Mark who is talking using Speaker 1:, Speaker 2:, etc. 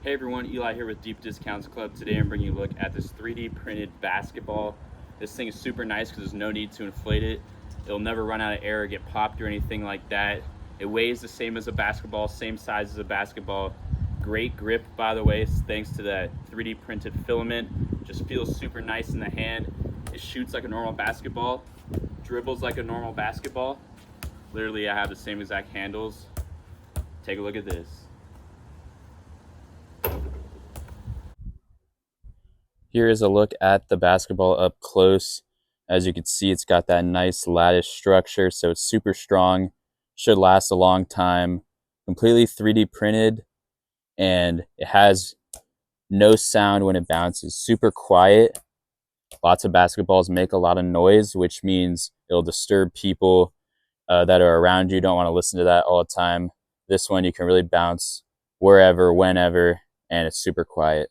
Speaker 1: Hey everyone, Eli here with Deep Discounts Club. Today I'm bringing you a look at this 3D printed basketball. This thing is super nice because there's no need to inflate it. It'll never run out of air or get popped or anything like that. It weighs the same as a basketball, same size as a basketball. Great grip, by the way, thanks to that 3D printed filament. Just feels super nice in the hand. It shoots like a normal basketball, dribbles like a normal basketball. Literally, I have the same exact handles. Take a look at this.
Speaker 2: Here is a look at the basketball up close. As you can see, it's got that nice lattice structure, so it's super strong, should last a long time, completely 3D printed, and it has no sound when it bounces, super quiet. Lots of basketballs make a lot of noise, which means it'll disturb people that are around you. Don't want to listen to that all the time. This one you can really bounce wherever, whenever, and it's super quiet.